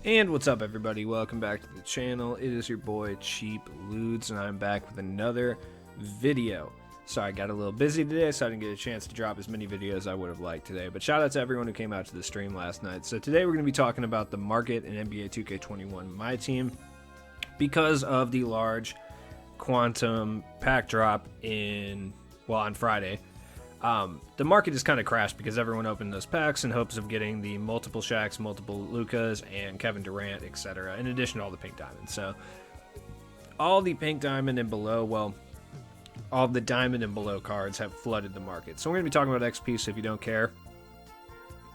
And what's up, everybody? Welcome back to the channel. It is your boy Cheap Ludes, and I'm back with another video. Sorry, I got a little busy today, so I didn't get a chance to drop as many videos as I would have liked today. But shout out to everyone who came out to the stream last night. So today we're going to be talking about the market in NBA 2K21 My Team because of the large quantum pack drop on Friday. The market just kind of crashed because everyone opened those packs in hopes of getting the multiple Shaqs, multiple Lukas, and Kevin Durant, etc., in addition to all the pink diamonds. So all the pink diamond and below, all the diamond and below cards have flooded the market. So we're going to be talking about XP, so if you don't care,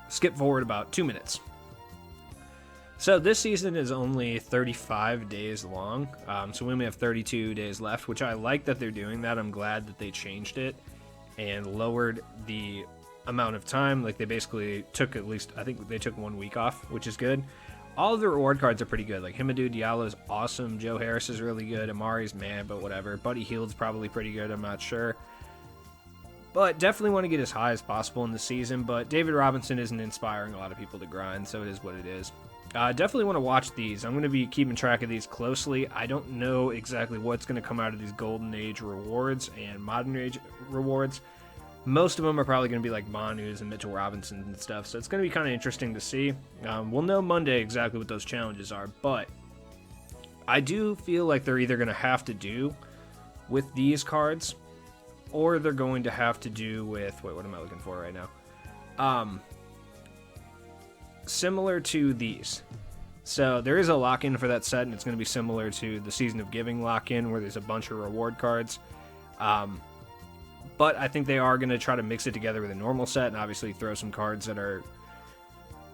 skip forward about 2 minutes. So this season is only 35 days long, so we only have 32 days left, which I like that they're doing that. I'm glad that they changed it and lowered the amount of time. Like, they basically took I think they took 1 week off, which is good. All of the reward cards are pretty good. Like, Hamidou Diallo is awesome. Joe Harris is really good. Amari's mad, but whatever. Buddy Hield's probably pretty good. I'm not sure. But definitely want to get as high as possible in the season. But David Robinson isn't inspiring a lot of people to grind, so it is what it is. Definitely want to watch these. I'm going to be keeping track of these closely. I don't know exactly what's going to come out of these Golden Age rewards and Modern Age rewards. Most of them are probably going to be like Manu's and Mitchell Robinsons and stuff, so it's going to be kind of interesting to see. We'll know Monday exactly what those challenges are, but I do feel like they're either going to have to do with these cards, or they're going to have to do with... Wait, what am I looking for right now? Similar to these. So there is a lock-in for that set, and it's going to be similar to the Season of Giving lock-in, where there's a bunch of reward cards. But I think they are going to try to mix it together with a normal set, and obviously throw some cards that are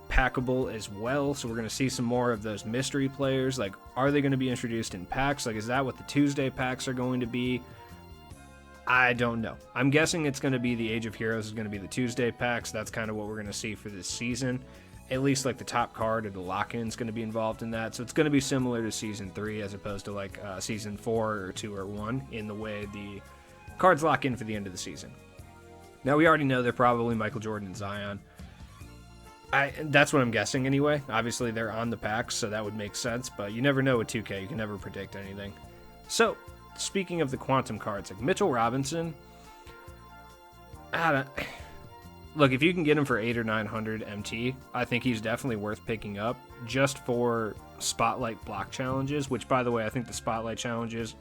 packable as well. So we're going to see some more of those mystery players. Like, are they going to be introduced in packs? Like, is that what the Tuesday packs are going to be? I don't know. I'm guessing it's going to be the Age of Heroes is going to be the Tuesday packs. That's kind of what we're going to see for this season. At least, like, the top card or the lock-in is going to be involved in that. So it's going to be similar to Season 3 as opposed to, like, Season 4 or 2 or 1 in the way the cards lock in for the end of the season. Now, we already know they're probably Michael Jordan and Zion. That's what I'm guessing anyway. Obviously, they're on the packs, so that would make sense. But you never know with 2K. You can never predict anything. So, speaking of the quantum cards, like Mitchell Robinson... Look, if you can get him for 800 or 900 MT, I think he's definitely worth picking up just for Spotlight block challenges, which, by the way, I think the Spotlight challenges,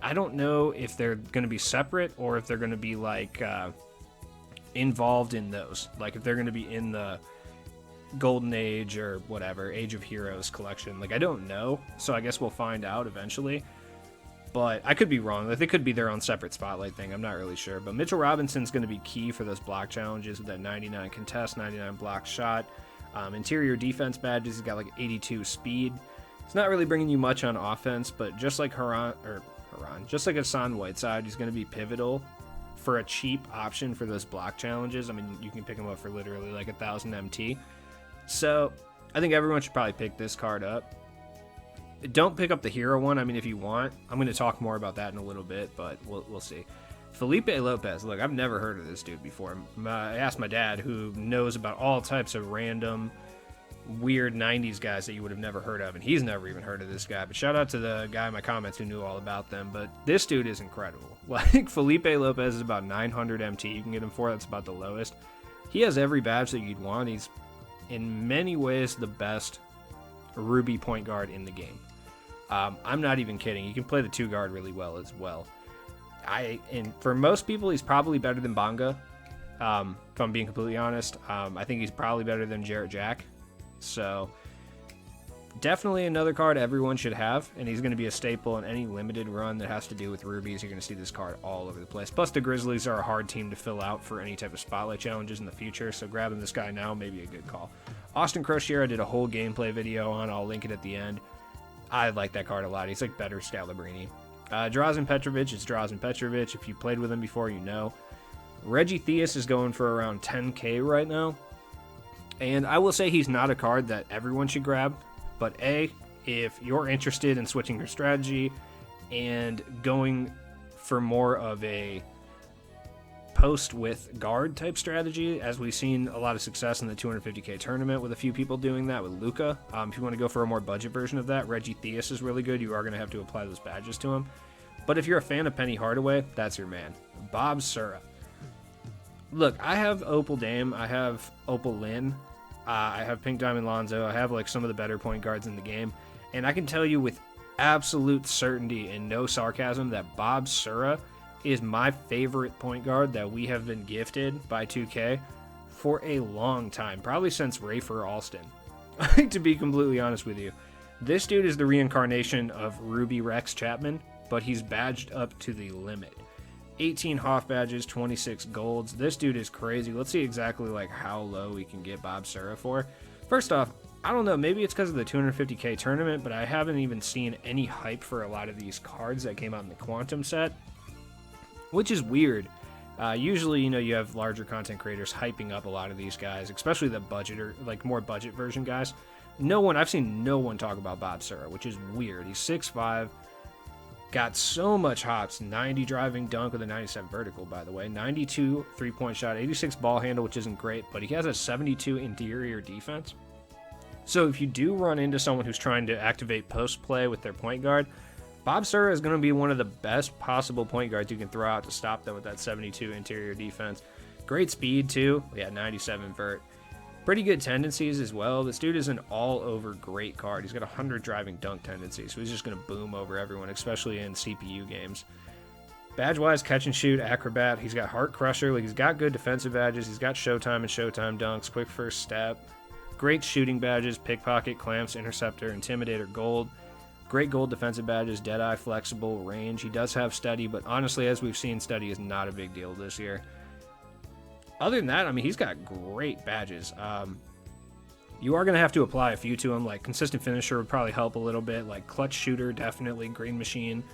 I don't know if they're going to be separate or if they're going to be, like, involved in those. Like, if they're going to be in the Golden Age or whatever, Age of Heroes collection. Like, I don't know, so I guess we'll find out eventually. But I could be wrong. Like, they could be their own separate Spotlight thing. I'm not really sure. But Mitchell Robinson's going to be key for those block challenges with that 99 contest, 99 block shot. Interior defense badges, he's got like 82 speed. It's not really bringing you much on offense, but just like just like Hassan Whiteside, he's going to be pivotal for a cheap option for those block challenges. I mean, you can pick him up for literally like 1,000 MT. So I think everyone should probably pick this card up. Don't pick up the hero one. I mean, if you want, I'm going to talk more about that in a little bit, but we'll see. Felipe Lopez. Look, I've never heard of this dude before. I asked my dad, who knows about all types of random, weird 90s guys that you would have never heard of, and he's never even heard of this guy. But shout out to the guy in my comments who knew all about them. But this dude is incredible. Like, Felipe Lopez is about 900 MT. You can get him for. That's about the lowest. He has every badge that you'd want. He's, in many ways, the best Ruby point guard in the game. I'm not even kidding. You can play the 2-guard really well as well. And for most people, he's probably better than Bonga. If I'm being completely honest, I think he's probably better than Jarrett Jack. So definitely another card everyone should have, and he's going to be a staple in any limited run that has to do with rubies. You're going to see this card all over the place. Plus, the Grizzlies are a hard team to fill out for any type of Spotlight challenges in the future, so grabbing this guy now may be a good call. Austin Crociera did a whole gameplay video on. I'll link it at the end. I like that card a lot. He's like better Scalabrini. Drazen Petrovic is Drazen Petrovic. If you played with him before, you know. Reggie Theus is going for around 10k right now. And I will say he's not a card that everyone should grab. But if you're interested in switching your strategy and going for more of a post with guard type strategy, as we've seen a lot of success in the 250k tournament with a few people doing that with Luca. If you want to go for a more budget version of that, Reggie Theus is really good. You are going to have to apply those badges to him. But if you're a fan of Penny Hardaway, that's your man. Bob Sura. Look, I have Opal Dame, I have Opal Lynn, I have Pink Diamond Lonzo, I have like some of the better point guards in the game, and I can tell you with absolute certainty and no sarcasm that Bob Sura is my favorite point guard that we have been gifted by 2K for a long time, probably since Rafer Alston. To be completely honest with you, this dude is the reincarnation of Ruby Rex Chapman, but he's badged up to the limit. 18 Hoff badges, 26 golds. This dude is crazy. Let's see exactly like how low we can get Bob Sura for. First off, I don't know, maybe it's because of the 250k tournament, but I haven't even seen any hype for a lot of these cards that came out in the Quantum set, which is weird. Usually, you have larger content creators hyping up a lot of these guys, especially the budget or like more budget version guys. I've seen no one talk about Bob Sura, which is weird. He's 6'5", got so much hops, 90 driving dunk with a 97 vertical, by the way, 92 3-point shot, 86 ball handle, which isn't great, but he has a 72 interior defense. So if you do run into someone who's trying to activate post play with their point guard, Bob Sura is going to be one of the best possible point guards you can throw out to stop them with that 72 interior defense. Great speed, too. Yeah, 97 vert. Pretty good tendencies as well. This dude is an all-over great card. He's got 100 driving dunk tendencies, so he's just going to boom over everyone, especially in CPU games. Badge-wise, catch and shoot, acrobat. He's got heart crusher. Like, he's got good defensive badges. He's got showtime and showtime dunks, quick first step. Great shooting badges, pickpocket, clamps, interceptor, intimidator, gold. Great gold defensive badges, Deadeye, flexible, range. He does have steady, but honestly, as we've seen, steady is not a big deal this year. Other than that, I mean, he's got great badges. You are going to have to apply a few to him, like consistent finisher would probably help a little bit, like clutch shooter, definitely, green machine,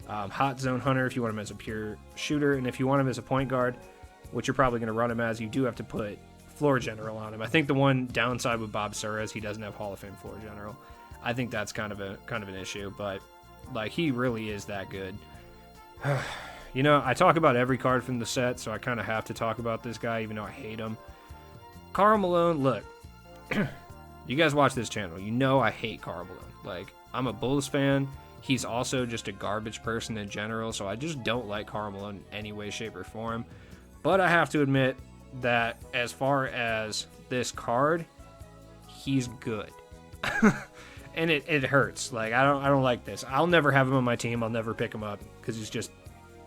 hot zone hunter if you want him as a pure shooter, and if you want him as a point guard, which you're probably going to run him as, you do have to put floor general on him. I think the one downside with Bob Sura is he doesn't have Hall of Fame floor general. I think that's kind of an issue, but like he really is that good. I talk about every card from the set, so I kind of have to talk about this guy, even though I hate him. Karl Malone, look, you guys watch this channel, I hate Karl Malone. Like, I'm a Bulls fan. He's also just a garbage person in general, so I just don't like Karl Malone in any way, shape, or form. But I have to admit that as far as this card, he's good. And it hurts. Like, I don't like this. I'll never have him on my team. I'll never pick him up because he's just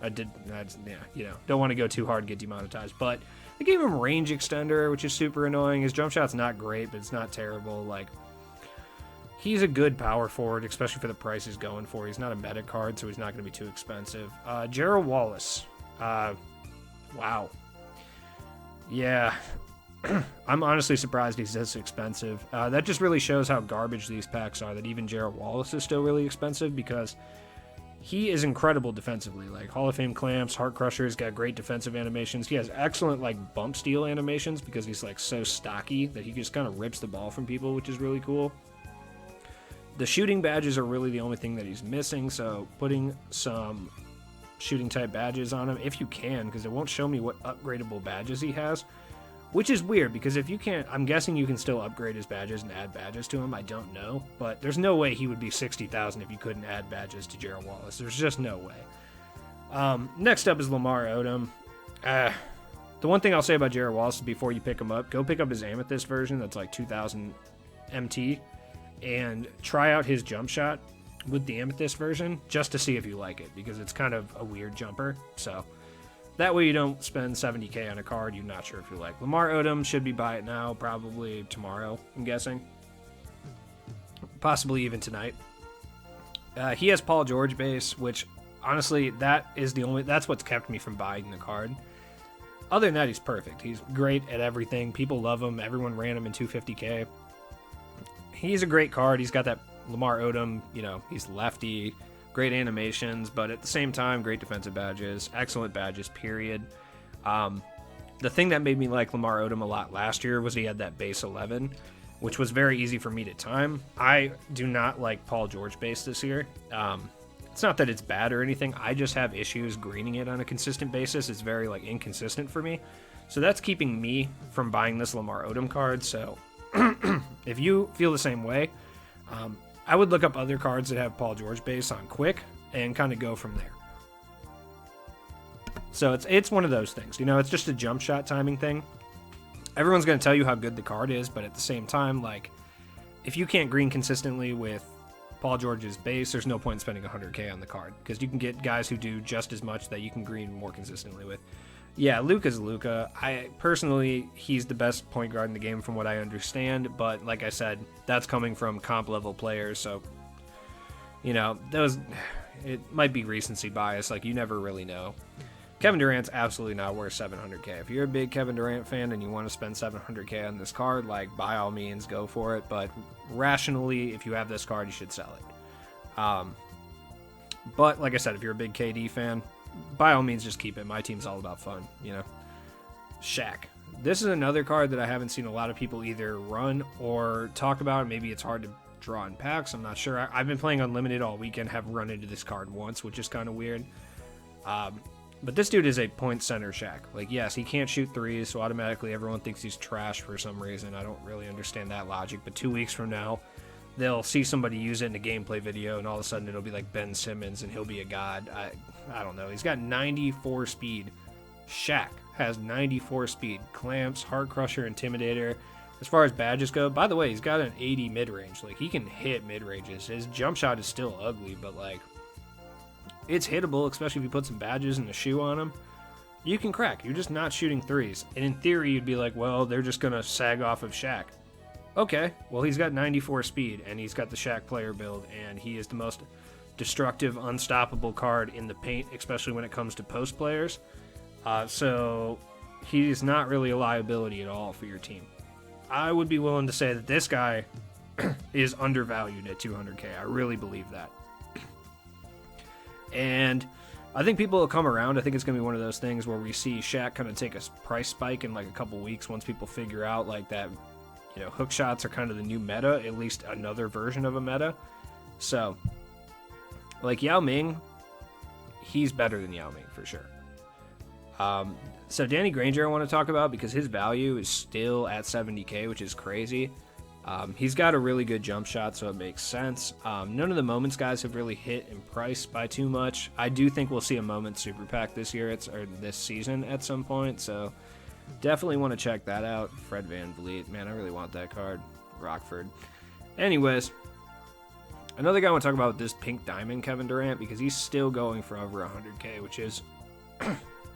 don't want to go too hard and get demonetized. But they gave him range extender, which is super annoying. His jump shot's not great, but it's not terrible. Like, he's a good power forward, especially for the price he's going for. He's not a meta card, so he's not going to be too expensive. Gerald Wallace. Wow. Yeah. I'm honestly surprised he's this expensive. That just really shows how garbage these packs are, that even Gerald Wallace is still really expensive, because he is incredible defensively. Like, Hall of Fame clamps, heart crushers, got great defensive animations. He has excellent, like, bump steal animations because he's, like, so stocky that he just kind of rips the ball from people, which is really cool. The shooting badges are really the only thing that he's missing, so putting some shooting type badges on him, if you can, because it won't show me what upgradable badges he has. Which is weird, because if you can't, I'm guessing you can still upgrade his badges and add badges to him. I don't know, but there's no way he would be 60,000 if you couldn't add badges to Gerald Wallace. There's just no way. Next up is Lamar Odom. The one thing I'll say about Gerald Wallace is before you pick him up, go pick up his Amethyst version that's like 2,000 MT and try out his jump shot with the Amethyst version just to see if you like it, because it's kind of a weird jumper. So that way you don't spend 70k on a card you're not sure if you like. Lamar Odom should be buy it now, probably tomorrow, I'm guessing. Possibly even tonight. He has Paul George base, which honestly, that's what's kept me from buying the card. Other than that, he's perfect. He's great at everything. People love him. Everyone ran him in 250k. He's a great card. He's got that Lamar Odom, he's lefty. Great animations, but at the same time, great defensive badges, excellent badges, period. The thing that made me like Lamar Odom a lot last year was he had that base 11, which was very easy for me to time. I do not like Paul George base this year. It's not that it's bad or anything. I just have issues greening it on a consistent basis. It's very like inconsistent for me. So that's keeping me from buying this Lamar Odom card. So if you feel the same way, I would look up other cards that have Paul George base on quick and kind of go from there. So it's one of those things. You know, it's just a jump shot timing thing. Everyone's going to tell you how good the card is, but at the same time, like, if you can't green consistently with Paul George's base, there's no point in spending 100K on the card, because you can get guys who do just as much that you can green more consistently with. Yeah, Luka's Luka. I personally, he's the best point guard in the game from what I understand, but like I said, that's coming from comp level players, so, you know, it might be recency bias, like, you never really know. Kevin Durant's absolutely not worth 700K. If you're a big Kevin Durant fan and you want to spend 700K on this card, like, by all means, go for it. But rationally, if you have this card, you should sell it. But like I said, if you're a big KD fan, by all means, just keep it. My team's all about fun, you know. Shaq. This is another card that I haven't seen a lot of people either run or talk about. Maybe it's hard to draw in packs. I'm not sure. I've been playing Unlimited all weekend, haven't run into this card once, which is kind of weird. But this dude is a point center Shaq. Like, yes, he can't shoot threes, so automatically everyone thinks he's trash for some reason. I don't really understand that logic. But 2 weeks from now, they'll see somebody use it in a gameplay video, and all of a sudden it'll be like Ben Simmons, and he'll be a god. I don't know. He's got 94 speed. Shaq has 94 speed. Clamps, Heart Crusher, Intimidator. As far as badges go, by the way, he's got an 80 mid-range. Like, he can hit mid-ranges. His jump shot is still ugly, but, like, it's hittable, especially if you put some badges and a shoe on him. You can crack. You're just not shooting threes. And in theory, you'd be like, well, they're just going to sag off of Shaq. Okay, well, he's got 94 speed, and he's got the Shaq player build, and he is the most destructive, unstoppable card in the paint, especially when it comes to post players. So he's not really a liability at all for your team. I would be willing to say that this guy is undervalued at 200K. I really believe that. And I think people will come around. I think it's going to be one of those things where we see Shaq kind of take a price spike in like a couple weeks once people figure out like that, you know, hook shots are kind of the new meta, at least another version of a meta. So, like Yao Ming, he's better than Yao Ming for sure. So Danny Granger I want to talk about because his value is still at 70K, which is crazy. He's got a really good jump shot, so it makes sense. None of the Moments guys have really hit in price by too much. I do think we'll see a Moment Super Pack this year, or this season at some point, so definitely want to check that out. Fred VanVleet, man, I really want that card. Rockford. Anyways, another guy I want to talk about with this Pink Diamond Kevin Durant, because he's still going for over 100K, which is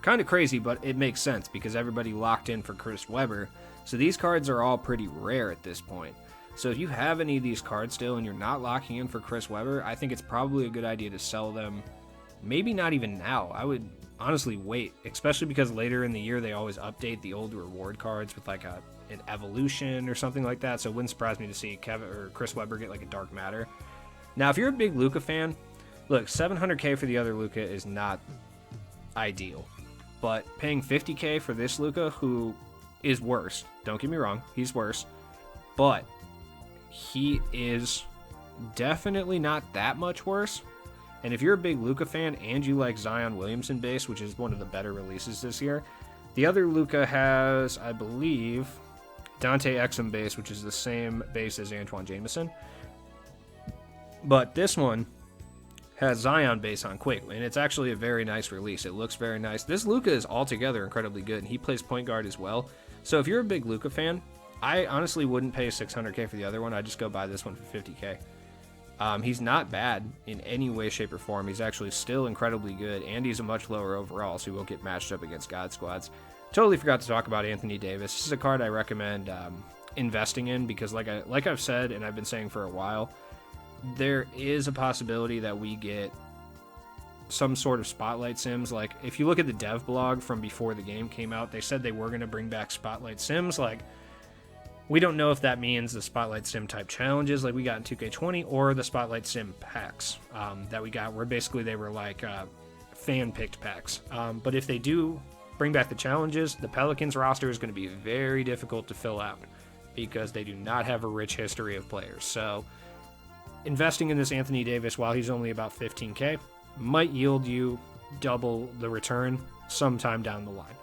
kind of crazy, but it makes sense because everybody locked in for Chris Webber. So these cards are all pretty rare at this point. So if you have any of these cards still and you're not locking in for Chris Webber, I think it's probably a good idea to sell them. Maybe not even now. I would honestly wait, especially because later in the year they always update the old reward cards with like an evolution or something like that. So it wouldn't surprise me to see Kevin or Chris Webber get like a Dark Matter. Now, if you're a big Luka fan, look, 700K for the other Luka is not ideal. But paying 50K for this Luka, who is worse, don't get me wrong, he's worse, but he is definitely not that much worse. And if you're a big Luka fan and you like Zion Williamson base, which is one of the better releases this year, the other Luka has, I believe, Dante Exum base, which is the same base as Antoine Jameson. But this one has Zion base on quick, and it's actually a very nice release. It looks very nice. This Luka is altogether incredibly good, and he plays point guard as well. So if you're a big Luka fan, I honestly wouldn't pay 600K for the other one. I'd just go buy this one for 50K. He's not bad in any way, shape, or form. He's actually still incredibly good, and he's a much lower overall, so he won't get matched up against God Squads. Totally forgot to talk about Anthony Davis. This is a card I recommend investing in because, like I've said, and I've been saying for a while, there is a possibility that we get some sort of Spotlight Sims. Like, if you look at the dev blog from before the game came out, they said they were going to bring back Spotlight Sims. Like, we don't know if that means the Spotlight Sim type challenges like we got in 2K20 or the Spotlight Sim packs that we got, where basically they were like fan-picked packs. But if they do bring back the challenges, the Pelicans roster is going to be very difficult to fill out because they do not have a rich history of players. So investing in this Anthony Davis while he's only about 15K, might yield you double the return sometime down the line.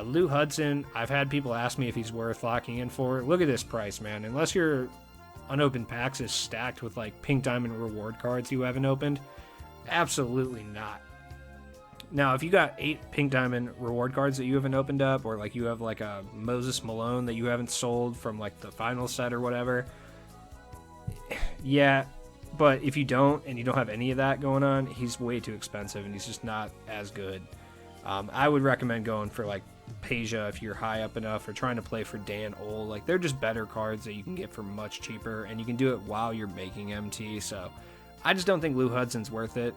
Lou Hudson, I've had people ask me if he's worth locking in for. Look at this price, man. Unless your unopened packs is stacked with like pink diamond reward cards you haven't opened, absolutely not. Now, if you got 8 pink diamond reward cards that you haven't opened up, or like you have like a Moses Malone that you haven't sold from like the final set or whatever, yeah, but if you don't and you don't have any of that going on, he's way too expensive and he's just not as good. I would recommend going for like Peja if you're high up enough, or trying to play for Dan Ole. Like, they're just better cards that you can get for much cheaper, and you can do it while you're making MT. So I just don't think Lou Hudson's worth it.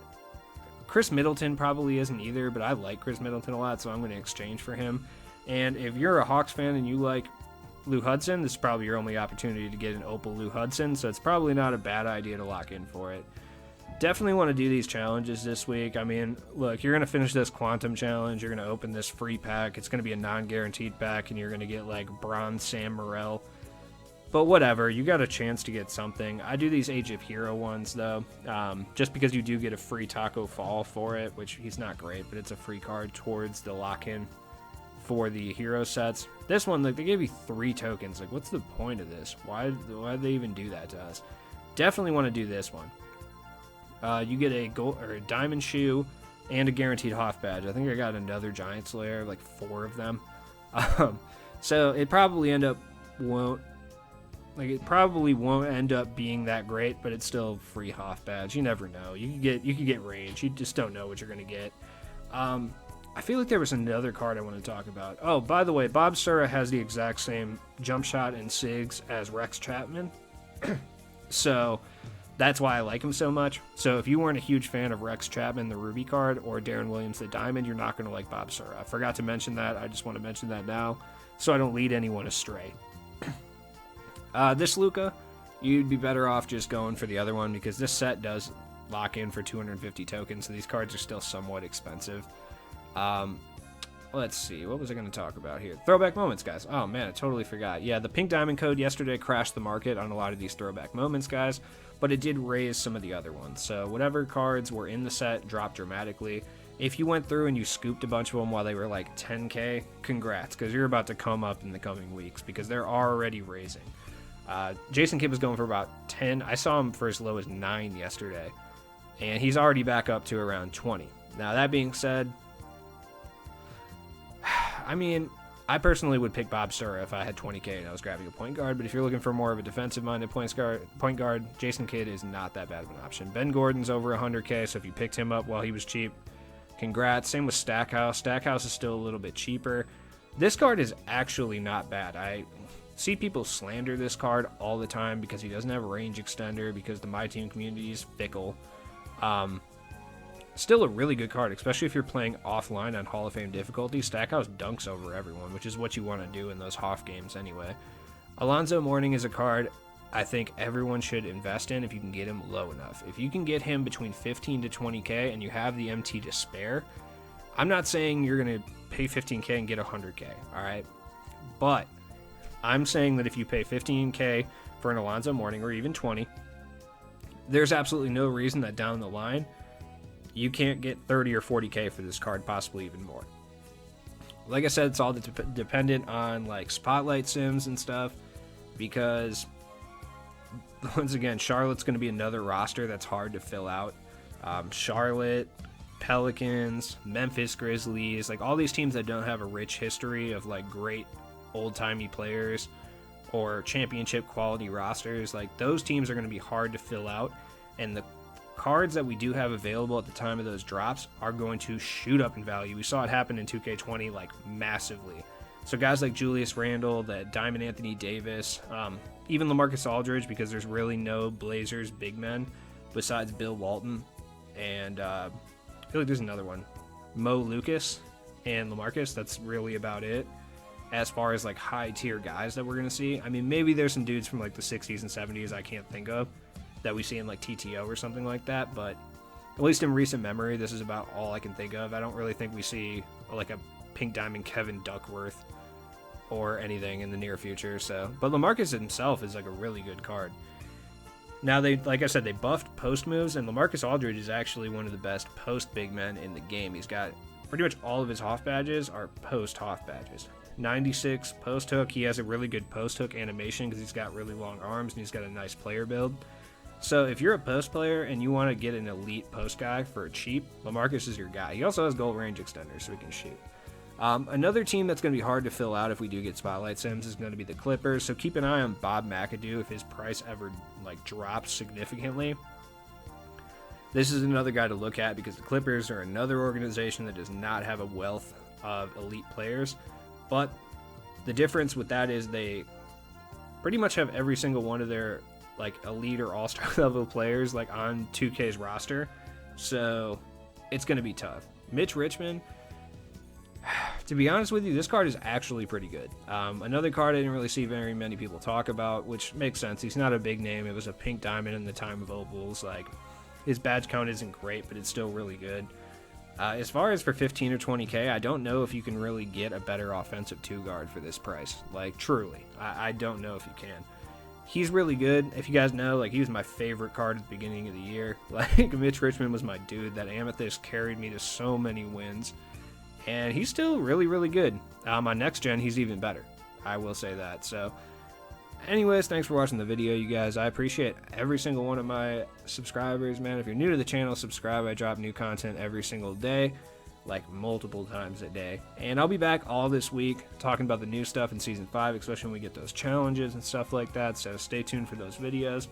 Chris Middleton probably isn't either, but I like Chris Middleton a lot, so I'm going to exchange for him. And if you're a Hawks fan and you like Lou Hudson, this is probably your only opportunity to get an Opal Lou Hudson, so it's probably not a bad idea to lock in for it. Definitely want to do these challenges this week. I mean, look, you're going to finish this Quantum Challenge, you're going to open this free pack, it's going to be a non-guaranteed pack, and you're going to get like Bronze Sam Morril. But whatever, you got a chance to get something. I do these Age of Hero ones, though, just because you do get a free Taco Fall for it, which he's not great, but it's a free card towards the lock-in for the hero sets. This one, like, they gave you 3 tokens. Like, what's the point of this? Why did they even do that to us? Definitely want to do this one. You get a gold or a diamond shoe and a guaranteed Hoff badge. I think I got another Giant Slayer, like 4 of them. So it probably won't end up being that great, but it's still a free Hoff badge. You never know. You could get range. You just don't know what you're gonna get. I feel like there was another card I want to talk about. Oh, by the way, Bob Sura has the exact same jump shot and SIGs as Rex Chapman. So that's why I like him so much. So if you weren't a huge fan of Rex Chapman, the Ruby card, or Darren Williams, the Diamond, you're not going to like Bob Sura. I forgot to mention that. I just want to mention that now so I don't lead anyone astray. This Luka, you'd be better off just going for the other one, because this set does lock in for 250 tokens, so these cards are still somewhat expensive. Let's see, what was I going to talk about here? Throwback moments, guys. Oh man, I totally forgot. Yeah, the pink diamond code yesterday crashed the market on a lot of these throwback moments, guys, but it did raise some of the other ones. So whatever cards were in the set dropped dramatically. If you went through and you scooped a bunch of them while they were like 10k, congrats, because you're about to come up in the coming weeks, because they're already raising. Jason Kidd was going for about 10. I saw him for as low as 9 yesterday, and he's already back up to around 20. Now, that being said, I mean, I personally would pick Bob Sura if I had 20k and I was grabbing a point guard, but if you're looking for more of a defensive-minded point guard, Jason Kidd is not that bad of an option. Ben Gordon's over 100k, so if you picked him up while he was cheap, congrats. Same with Stackhouse. Stackhouse is still a little bit cheaper. This card is actually not bad. I see people slander this card all the time because he doesn't have a range extender, because the My Team community is fickle. Still a really good card, especially if you're playing offline on Hall of Fame difficulty. Stackhouse dunks over everyone, which is what you want to do in those Hoff games anyway. Alonzo Mourning is a card I think everyone should invest in if you can get him low enough. If you can get him between 15 to 20k and you have the MT to spare, I'm not saying you're going to pay 15k and get 100k, all right? But I'm saying that if you pay 15k for an Alonzo Mourning, or even 20, there's absolutely no reason that down the line you can't get 30 or 40k for this card, possibly even more. Like I said, it's all dependent on like spotlight sims and stuff, because once again, Charlotte's going to be another roster that's hard to fill out. Charlotte, Pelicans, Memphis Grizzlies, like all these teams that don't have a rich history of like great old-timey players or championship quality rosters, like those teams are going to be hard to fill out, and the cards that we do have available at the time of those drops are going to shoot up in value. We saw it happen in 2K20 like massively. So guys like Julius Randle, that Diamond Anthony Davis, even LaMarcus Aldridge, because there's really no Blazers big men besides Bill Walton, and I feel like there's another one, Mo Lucas and LaMarcus. That's really about it as far as like high tier guys that we're going to see. I mean, maybe there's some dudes from like the 60s and 70s I can't think of that we see in like TTO or something like that, but at least in recent memory, this is about all I can think of. I don't really think we see like a pink diamond Kevin Duckworth or anything in the near future. So, but LaMarcus himself is like a really good card. Now, they, like I said, they buffed post moves, and LaMarcus Aldridge is actually one of the best post big men in the game. He's got pretty much all of his Hoff badges are post Hoff badges. 96 post hook. He has a really good post hook animation because he's got really long arms and he's got a nice player build. So if you're a post player and you want to get an elite post guy for cheap, LaMarcus is your guy. He also has goal range extenders, so he can shoot. Another team that's going to be hard to fill out if we do get Spotlight Sims is going to be the Clippers. So keep an eye on Bob McAdoo if his price ever drops significantly. This is another guy to look at because the Clippers are another organization that does not have a wealth of elite players. But the difference with that is they pretty much have every single one of their elite or all-star level players on 2K's roster. So it's going to be tough. Mitch Richmond, to be honest with you, this card is actually pretty good. Another card I didn't really see very many people talk about, which makes sense. He's not a big name. It was a pink diamond in the time of opals. His badge count isn't great, but it's still really good. As far as for 15 or 20K, I don't know if you can really get a better offensive 2-guard for this price. Truly. I don't know if you can. He's really good. If you guys know, he was my favorite card at the beginning of the year. Mitch Richmond was my dude. That Amethyst carried me to so many wins. And he's still really, really good. On next gen, he's even better. I will say that. So, anyways, thanks for watching the video, you guys. I appreciate every single one of my subscribers, man. If you're new to the channel, subscribe. I drop new content every single day, multiple times a day. And I'll be back all this week talking about the new stuff in Season 5, especially when we get those challenges and stuff like that. So stay tuned for those videos.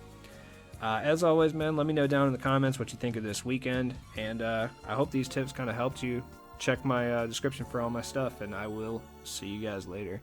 As always, man, let me know down in the comments what you think of this weekend. And I hope these tips kind of helped you. Check my description for all my stuff, and I will see you guys later.